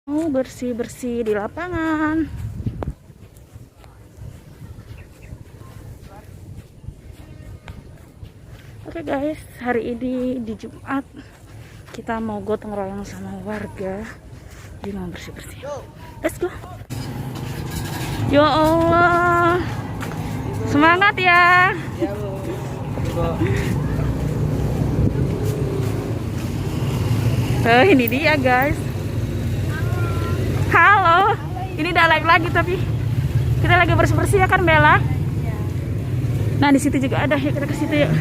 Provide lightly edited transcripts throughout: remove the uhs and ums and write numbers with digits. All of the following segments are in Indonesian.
Bersih-bersih di lapangan. Oke guys, hari ini di Jumat kita mau gotong royong sama warga di mau bersih-bersih. Let's go. Ya Allah, semangat ya. Ini dia guys. Halo, ini udah live lagi tapi kita lagi bersih-bersih ya kan Bella? Nah di situ juga ada, ya kita ke situ yuk.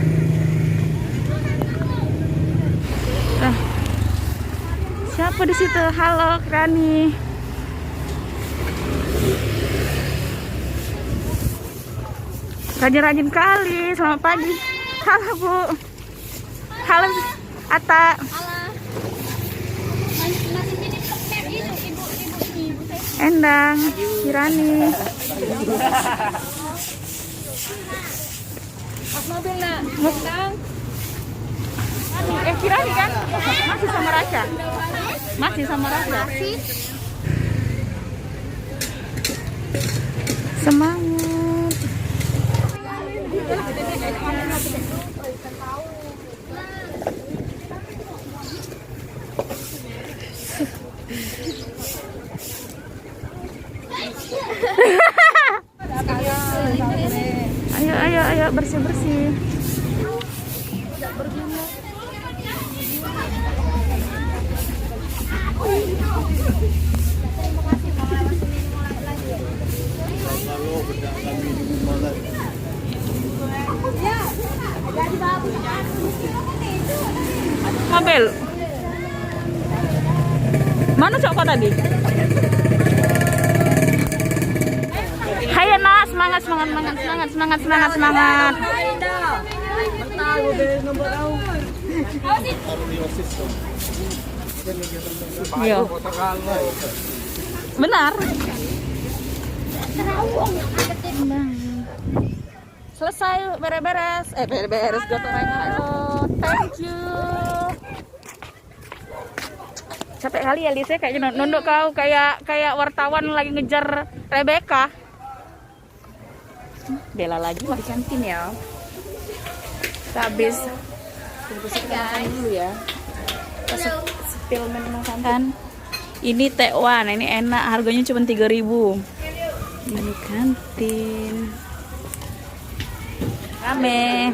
Nah, siapa di situ? Halo Rani. Rajin-rajin kali. Selamat pagi. Halo Bu. Halo Ata. Endang, Kirani. Mobil nak, Endang. Kirani kan? Masih sama Raja? Masih sama Raja? Semangat. Ayo bersih-bersih. Mobil. Mana cok tadi? Hayo nak, semangat. Iya. Benar. Selesai beres-beres. Beres gotong royong. Thank you. Capek kali ya Lisa, kayaknya nunduk kau kayak wartawan lagi ngejar Rebecca. Bella lagi di kantin ya. Kita habis bersih-bersih dulu ya. Kita spill menu makan. Ini tekwan, ini enak, harganya cuma 3.000. Ini kantin. Rame.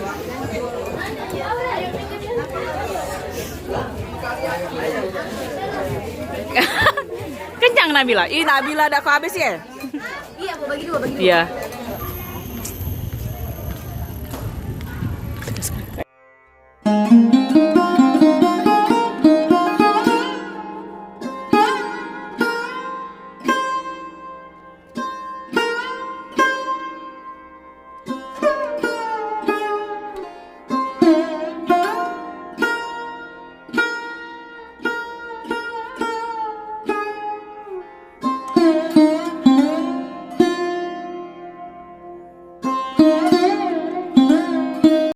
Kencang Nabila. Ih Nabila ada kau habis ya? Iya, mau bagi dua. Iya.